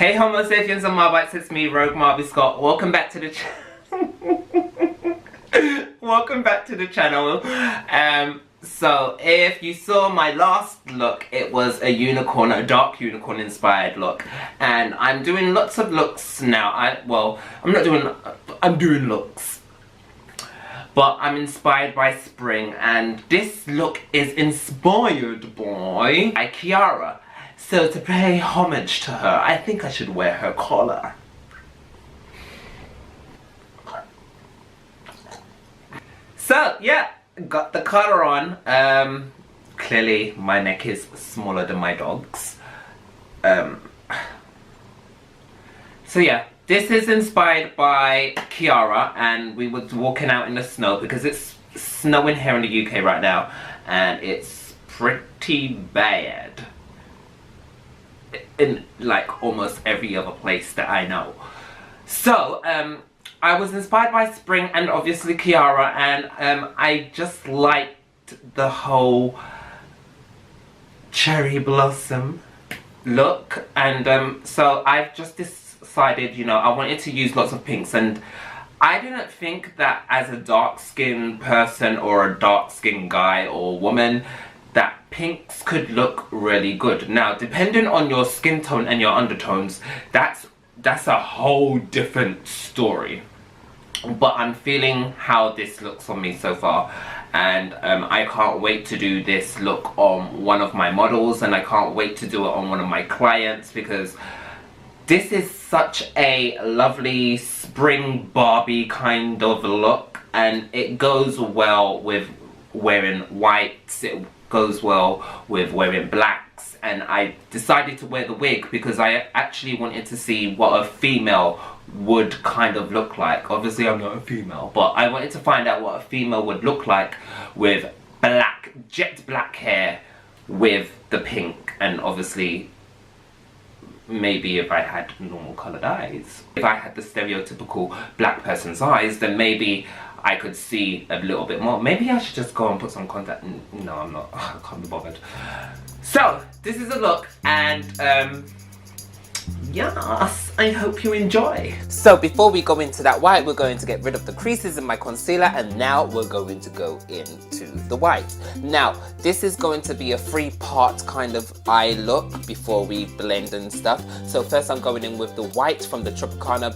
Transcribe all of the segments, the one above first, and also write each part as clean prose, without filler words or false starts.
Hey Homo sapiens and Marbites, it's me, Rogue Marby Scott. Welcome back to the welcome back to the channel. So if you saw my last look, it was a unicorn, a dark unicorn inspired look. And I'm doing lots of looks now. I'm doing looks. But I'm inspired by spring, and this look is inspired by Kiara. So to pay homage to her, I think I should wear her collar. So yeah, got the collar on. Clearly my neck is smaller than my dog's. So yeah, this is inspired by Kiara, and we were walking out in the snow because it's snowing here in the UK right now, and it's pretty bad in like almost every other place that I know. So I was inspired by spring and obviously Kiara, and I just liked the whole cherry blossom look, and so I've just decided, you know, I wanted to use lots of pinks, and I didn't think that as a dark skinned person or a dark skinned guy or woman that pinks could look really good. Now, depending on your skin tone and your undertones, that's a whole different story. But I'm feeling how this looks on me so far, and I can't wait to do this look on one of my models, and I can't wait to do it on one of my clients, because this is such a lovely spring Barbie kind of look, and it goes well with wearing whites, it goes well with wearing blacks, and I decided to wear the wig because I actually wanted to see what a female would kind of look like. Obviously I'm not a female, but I wanted to find out what a female would look like with black, jet black hair with the pink, and obviously maybe if I had normal coloured eyes. If I had the stereotypical black person's eyes, then maybe I could see a little bit more. Maybe I should just go and put some contact. No, I'm not. I can't be bothered. So, this is a look, and yes, I hope you enjoy. So before we go into that white, we're going to get rid of the creases in my concealer, and now we're going to go into the white. Now, this is going to be a 3-part kind of eye look before we blend and stuff. So first I'm going in with the white from the Tropicana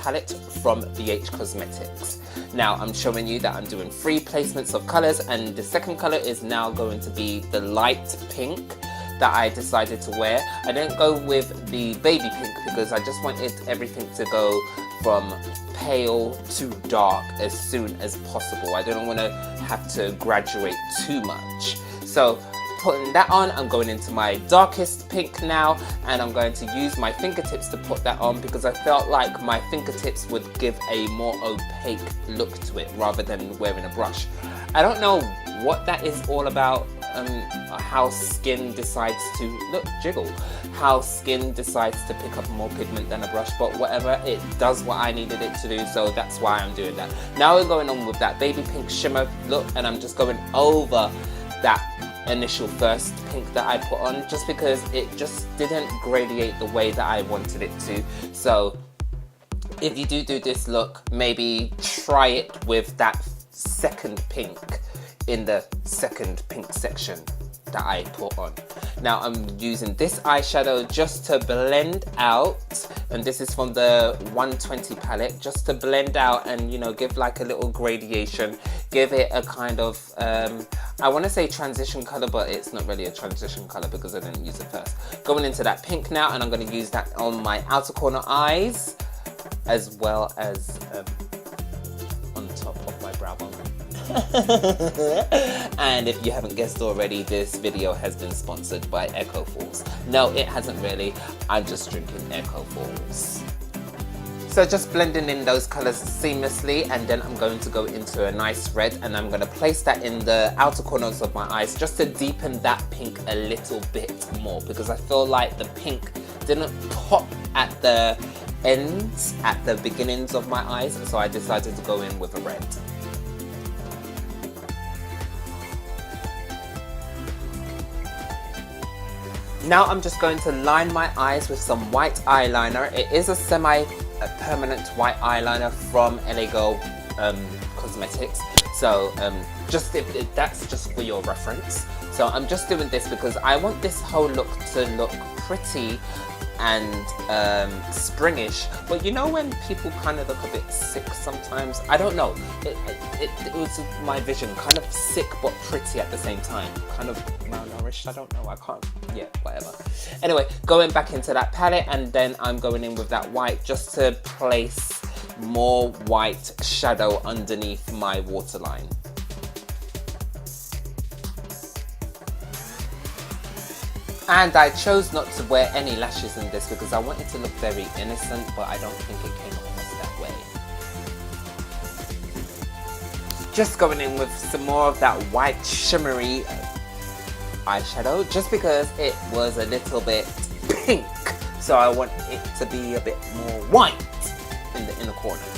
palette from BH Cosmetics. Now I'm showing you that I'm doing 3 placements of colours, and the second colour is now going to be the light pink that I decided to wear. I didn't go with the baby pink because I just wanted everything to go from pale to dark as soon as possible. I didn't want to have to graduate too much. So putting that on, I'm going into my darkest pink now, and I'm going to use my fingertips to put that on because I felt like my fingertips would give a more opaque look to it rather than wearing a brush. I don't know what that is all about, how skin decides to, how skin decides to pick up more pigment than a brush, but whatever, it does what I needed it to do, so that's why I'm doing that. Now we're going on with that baby pink shimmer look, and I'm just going over that initial first pink that I put on, just because it just didn't gradiate the way that I wanted it to. So if you do this look, maybe try it with that second pink in the second pink section that I put on. Now I'm using this eyeshadow just to blend out, and this is from the 120 palette, just to blend out and, you know, give like a little gradation, give it a kind of I want to say transition color, but it's not really a transition color because I didn't use it first. Going into that pink now, and I'm going to use that on my outer corner eyes as well as on top of my brow bone. And if you haven't guessed already, this video has been sponsored by Echo Falls. No, it hasn't really. I'm just drinking Echo Falls. So just blending in those colors seamlessly, and then I'm going to go into a nice red, and I'm going to place that in the outer corners of my eyes just to deepen that pink a little bit more, because I feel like the pink didn't pop at the ends, at the beginnings of my eyes, so I decided to go in with a red. Now I'm just going to line my eyes with some white eyeliner. It is a semi-permanent white eyeliner from LA Cosmetics. So that's just for your reference. So I'm just doing this because I want this whole look to look pretty and springish, but you know when people kind of look a bit sick sometimes? I don't know, it was my vision, kind of sick but pretty at the same time, kind of malnourished, I don't know, I can't, yeah, whatever. Anyway, going back into that palette, and then I'm going in with that white just to place more white shadow underneath my waterline. And I chose not to wear any lashes in this because I wanted to look very innocent, but I don't think it came across that way. Just going in with some more of that white shimmery eyeshadow, just because it was a little bit pink. So I want it to be a bit more white in the inner corners.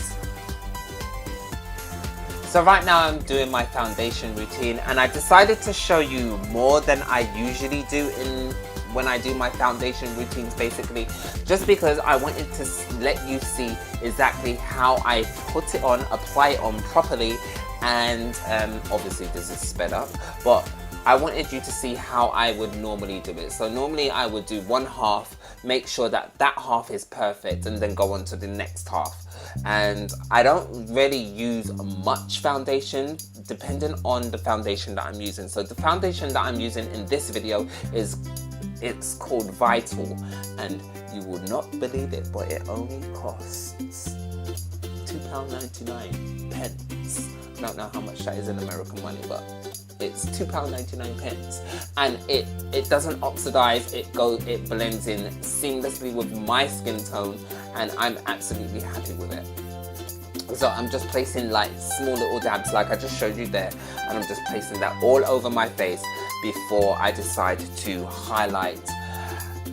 So right now I'm doing my foundation routine, and I decided to show you more than I usually do when I do my foundation routines, basically, just because I wanted to let you see exactly how I put it on, apply it on properly, and obviously this is sped up, but I wanted you to see how I would normally do it. So normally I would do one half, make sure that that half is perfect, and then go on to the next half. And I don't really use much foundation depending on the foundation that I'm using. So the foundation that I'm using in this video it's called Vital, and you will not believe it, but it only costs £2.99. I don't know how much that is in American money, but it's £2.99, and it doesn't oxidize, it blends in seamlessly with my skin tone, and I'm absolutely happy with it. So I'm just placing like small little dabs like I just showed you there, and I'm just placing that all over my face before I decide to highlight,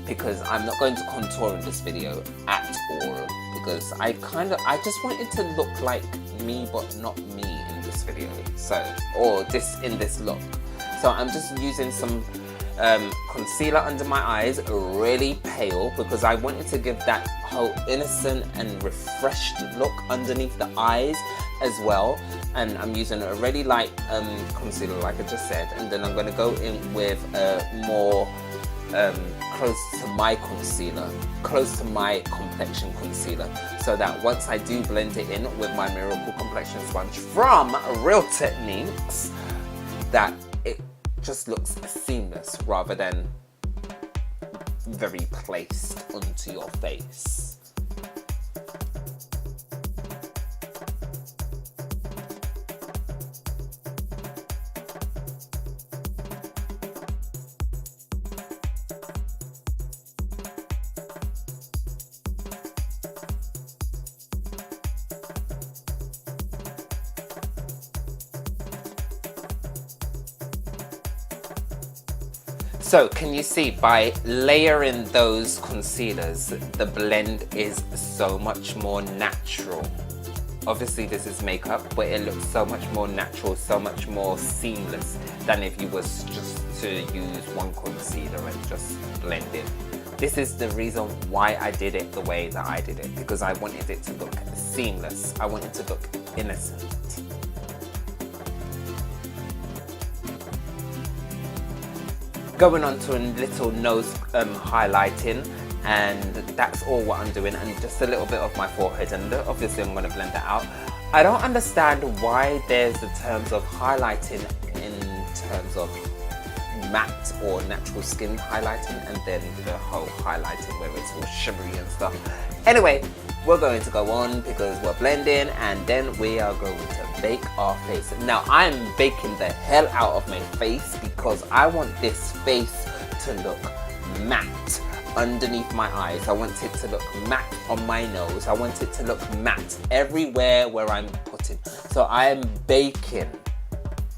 because I'm not going to contour in this video at all, because I just wanted to look like me but not me in this video, in this look. So I'm just using some concealer under my eyes, really pale, because I wanted to give that whole innocent and refreshed look underneath the eyes as well. And I'm using a really light concealer like I just said, and then I'm going to go in with more close to my concealer, close to my complexion concealer, so that once I do blend it in with my Miracle Complexion Sponge from Real Techniques, that it just looks seamless rather than very placed onto your face. So can you see, by layering those concealers, the blend is so much more natural. Obviously this is makeup, but it looks so much more natural, so much more seamless than if you was just to use one concealer and just blend it. This is the reason why I did it the way that I did it, because I wanted it to look seamless. I wanted to look innocent. Going on to a little nose highlighting, and that's all what I'm doing, and just a little bit of my forehead, and obviously I'm going to blend that out. I don't understand why there's the terms of highlighting in terms of matte or natural skin highlighting, and then the whole highlighting where it's all shimmery and stuff. Anyway, we're going to go on because we're blending, and then we are going to bake our face. Now I'm baking the hell out of my face because I want this face to look matte underneath my eyes. I want it to look matte on my nose. I want it to look matte everywhere where I'm putting. So I am baking.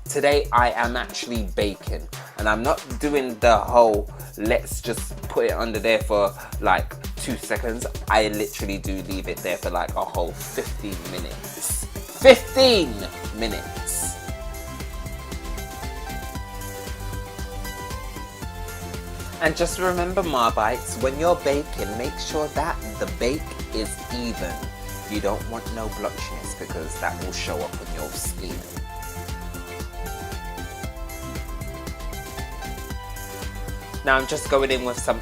Today I am actually baking, and I'm not doing the whole let's just put it under there for like 2 seconds. I literally do leave it there for like a whole 15 minutes. 15 minutes. And just remember, Marbites, when you're baking, make sure that the bake is even. You don't want no blotchiness because that will show up on your skin. Now I'm just going in with some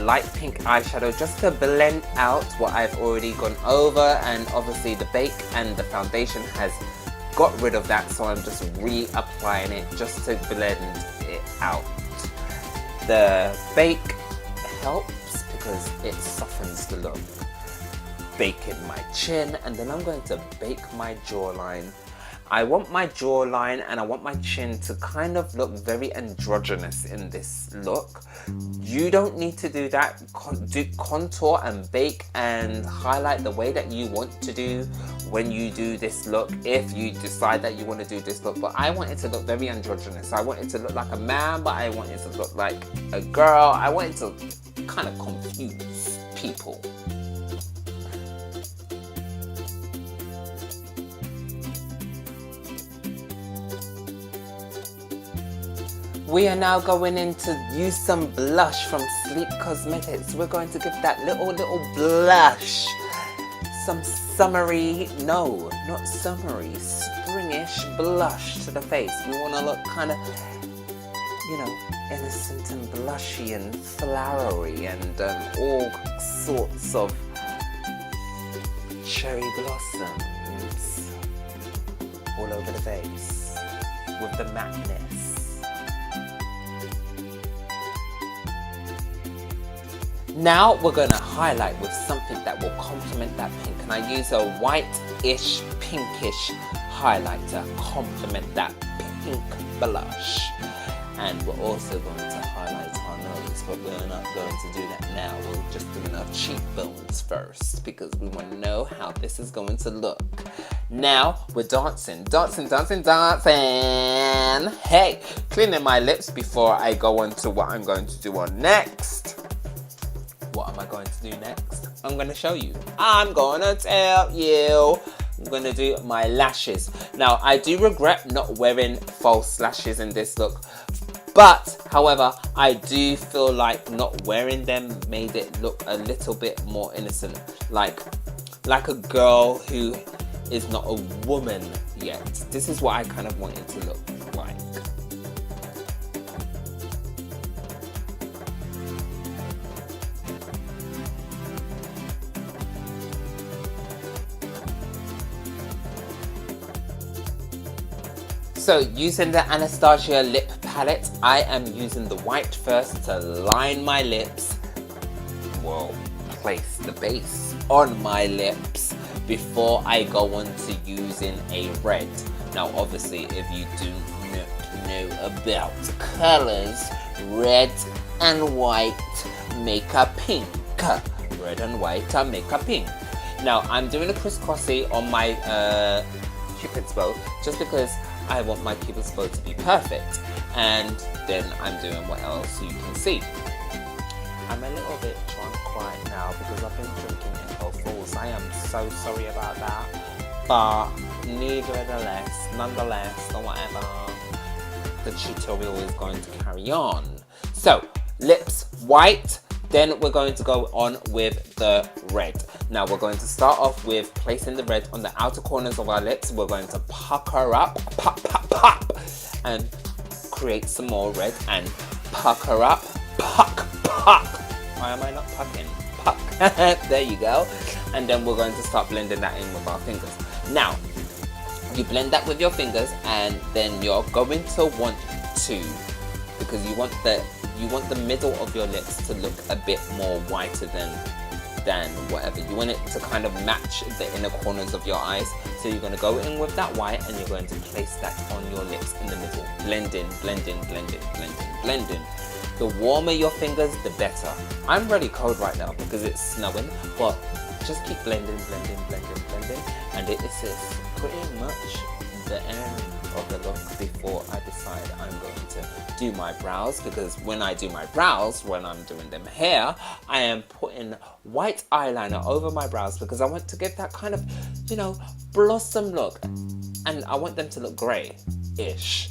light pink eyeshadow just to blend out what I've already gone over, and obviously the bake and the foundation has got rid of that, so I'm just reapplying it just to blend it out. The bake helps because it softens the look. Baking my chin, and then I'm going to bake my jawline. I want my jawline and I want my chin to kind of look very androgynous in this look. You don't need to do that. Do contour and bake and highlight the way that you want to do when you do this look, if you decide that you want to do this look. But I want it to look very androgynous. I want it to look like a man, but I want it to look like a girl. I want it to kind of confuse people. We are now going in to use some blush from Sleep Cosmetics. We're going to give that little blush. Some summery, no, not summery, springish blush to the face. We want to look kind of, you know, innocent and blushy and flowery and all sorts of cherry blossoms all over the face with the matteness. Now we're going to highlight with something that will complement that pink, and I use a white-ish, pinkish highlighter, complement that pink blush. And we're also going to highlight our nose, but we're not going to do that now. We're just doing our cheekbones first because we want to know how this is going to look. Now we're dancing. Hey, cleaning my lips before I go on to what I'm going to do on next. What am I going to do next? I'm going to show you. I'm going to tell you. I'm going to do my lashes. Now, I do regret not wearing false lashes in this look. But, however, I do feel like not wearing them made it look a little bit more innocent. Like a girl who is not a woman yet. This is what I kind of want it to look like. So using the Anastasia lip palette, I am using the white first to line my lips. Well, place the base on my lips before I go on to using a red. Now obviously if you do not know about colors, red and white make a pink. Red and white make a pink. Now I'm doing a crisscrossy on my Cupid's bow just because I want my Cupid's bow to be perfect, and then I'm doing what else you can see. I'm a little bit drunk right now because I've been drinking Echo Falls. I am so sorry about that, but nonetheless, or whatever, the tutorial is going to carry on. So, lips white, then we're going to go on with the red. Now we're going to start off with placing the red on the outer corners of our lips. We're going to pucker up, pop, and create some more red and pucker up, puck. Why am I not pucking? Puck. There you go. And then we're going to start blending that in with our fingers. Now, you blend that with your fingers, and then you're going to want to, because you want the middle of your lips to look a bit more whiter than whatever. You want it to kind of match the inner corners of your eyes. So you're going to go in with that white and you're going to place that on your lips in the middle. Blending. The warmer your fingers, the better. I'm really cold right now because it's snowing, but just keep blending. And it is pretty much the end of the look before I decide I'm going to do my brows, because when I do my brows, when I'm doing them here, I am putting white eyeliner over my brows because I want to give that kind of, you know, blossom look, and I want them to look grey-ish.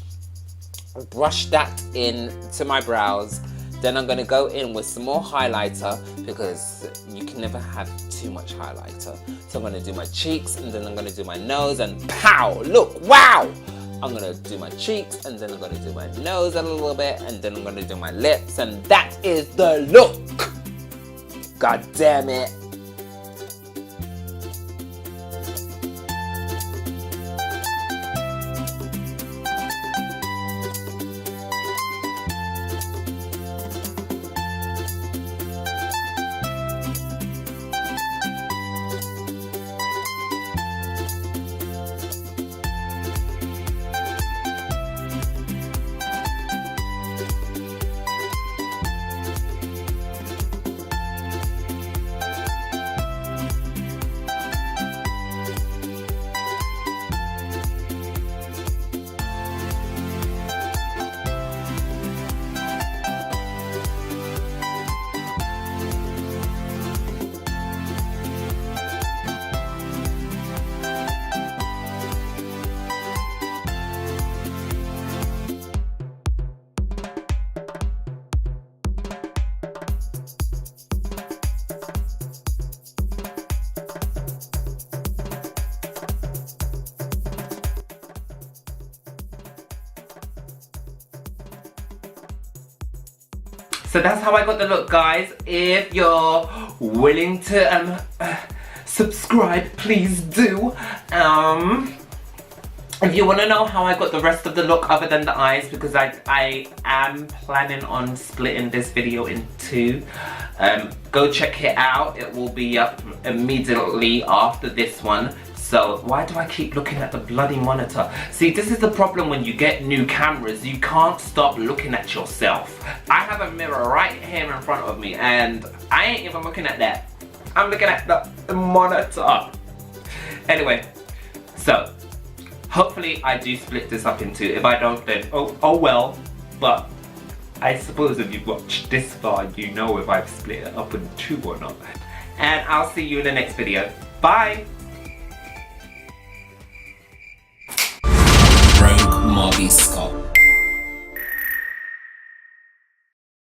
Brush that in to my brows, Then I'm going to go in with some more highlighter because you can never have too much highlighter. So I'm going to do my cheeks, and then I'm going to do my nose, and pow, look, wow! I'm going to do my cheeks, and then I'm going to do my nose a little bit, and then I'm going to do my lips, and that is the look! God damn it. So that's how I got the look, guys. If you're willing to subscribe, please do. If you want to know how I got the rest of the look other than the eyes, because I am planning on splitting this video in two, go check it out. It will be up immediately after this one. So why do I keep looking at the bloody monitor? See, this is the problem when you get new cameras. You can't stop looking at yourself. I have a mirror right here in front of me, and I ain't even looking at that. I'm looking at the monitor. Anyway, so hopefully I do split this up in two. If I don't, then oh well. But I suppose if you've watched this far, you know if I've split it up in two or not. And I'll see you in the next video. Bye. Rogue Marby Scott.